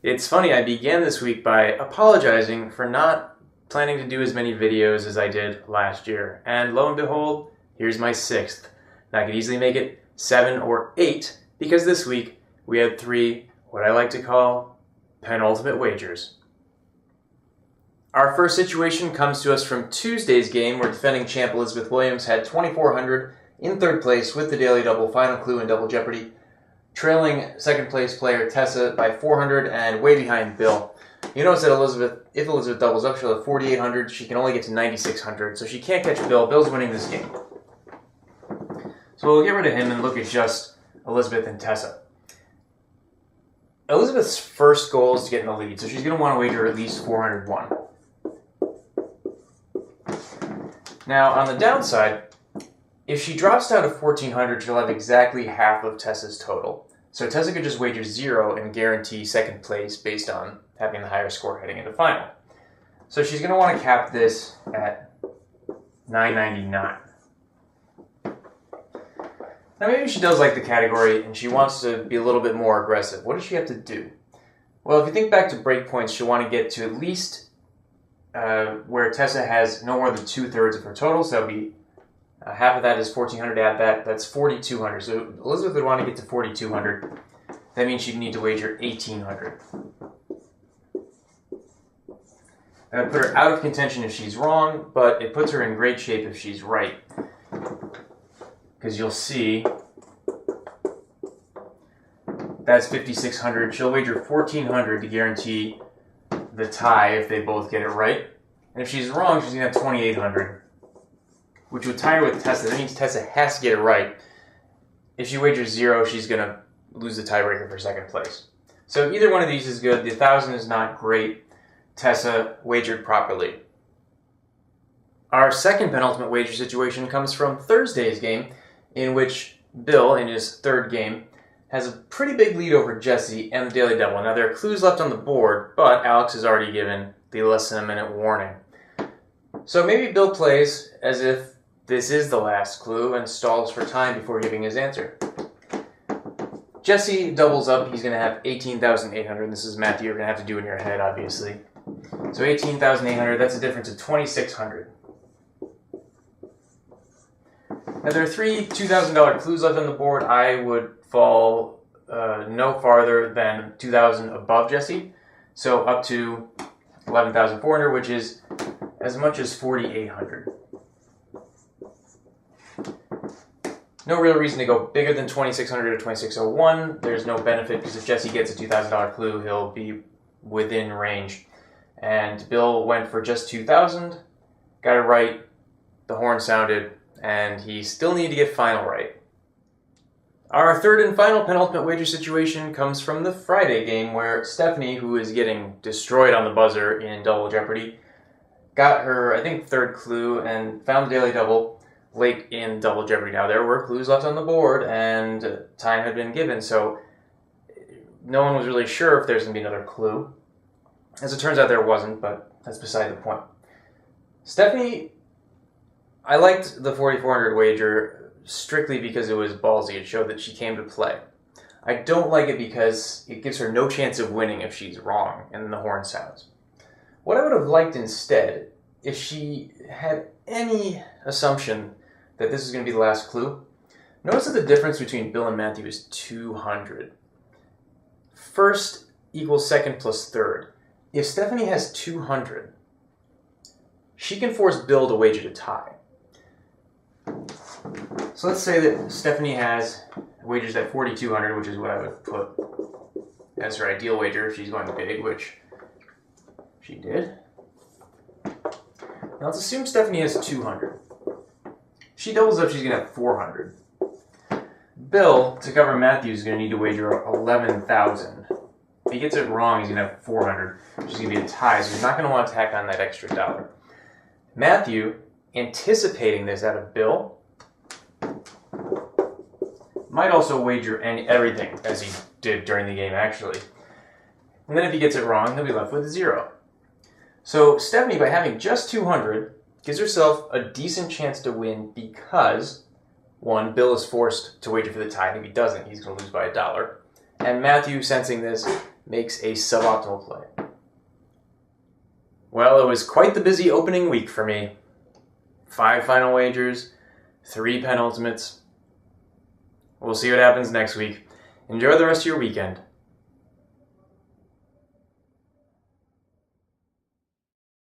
It's funny, I began this week by apologizing for not planning to do as many videos as I did last year. And lo and behold, here's my 6th. And I could easily make it 7 or 8 because this week we had 3, what I like to call, penultimate wagers. Our first situation comes to us from Tuesday's game where defending champ Elizabeth Williams had 2,400 in 3rd place with the daily double final clue in Double Jeopardy, trailing 2nd place player Tessa by 400 and way behind Bill. You notice that if Elizabeth doubles up, she'll have 4,800. She can only get to 9,600, so she can't catch Bill. Bill's winning this game. So we'll get rid of him and look at just Elizabeth and Tessa. Elizabeth's first goal is to get in the lead, so she's going to want to wager at least 401. Now, on the downside, if she drops down to 1,400, she'll have exactly half of Tessa's total. So Tessa could just wager 0 and guarantee 2nd place based on having the higher score heading into final. So she's going to want to cap this at 999. Now maybe she does like the category and she wants to be a little bit more aggressive. What does she have to do? Well, if you think back to breakpoints, she'll want to get to at least where Tessa has no more than 2/3 of her total, so that would be half of that is 1,400, add that, that's 4,200. So Elizabeth would want to get to 4,200. That means she'd need to wager 1,800. That would put her out of contention if she's wrong, but it puts her in great shape if she's right. Because you'll see, that's 5,600. She'll wager 1,400 to guarantee the tie if they both get it right. And if she's wrong, she's going to have 2,800. Which would tie her with Tessa. That means Tessa has to get it right. If she wagers 0, she's going to lose the tiebreaker for 2nd place. So either one of these is good. The 1,000 is not great. Tessa wagered properly. Our second penultimate wager situation comes from Thursday's game, in which Bill, in his 3rd game, has a pretty big lead over Jesse and the daily double. Now there are clues left on the board, but Alex has already given the less than a minute warning. So maybe Bill plays as if this is the last clue and stalls for time before giving his answer. Jesse doubles up. He's going to have 18,800. This is math you're going to have to do in your head, obviously. So 18,800, that's a difference of 2,600. Now there are 3 $2,000 clues left on the board. I would fall no farther than 2,000 above Jesse. So up to 11,400, which is as much as 4,800. No real reason to go bigger than 2,600 or 2,601. There's no benefit because if Jesse gets a $2,000 clue, he'll be within range. And Bill went for just 2,000, got it right, the horn sounded, and he still needed to get final right. Our 3rd and final penultimate wager situation comes from the Friday game where Stephanie, who is getting destroyed on the buzzer in Double Jeopardy, got her, I think, 3rd clue and found the daily double late in Double Jeopardy. Now, there were clues left on the board, and time had been given, so no one was really sure if there's going to be another clue. As it turns out, there wasn't, but that's beside the point. Stephanie, I liked the 4,400 wager strictly because it was ballsy. It showed that she came to play. I don't like it because it gives her no chance of winning if she's wrong, and the horn sounds. What I would have liked instead, if she had any assumption that this is going to be the last clue, notice that the difference between Bill and Matthew is 200. First equals 2nd plus 3rd. If Stephanie has 200, she can force Bill to wager to tie. So let's say that Stephanie wagers at 4,200, which is what I would put as her ideal wager if she's going big, which she did. Now let's assume Stephanie has 200. She doubles up, she's going to have 400. Bill, to cover Matthew, is going to need to wager 11,000. If he gets it wrong, he's going to have 400, which is going to be a tie, so he's not going to want to tack on that extra dollar. Matthew, anticipating this out of Bill, might also wager everything, as he did during the game, actually. And then if he gets it wrong, he'll be left with 0. So Stephanie, by having just 200, gives herself a decent chance to win because, 1, Bill is forced to wager for the tie. If he doesn't, he's going to lose by $1. And Matthew, sensing this, makes a suboptimal play. Well, it was quite the busy opening week for me. 5 final wagers, 3 penultimates. We'll see what happens next week. Enjoy the rest of your weekend.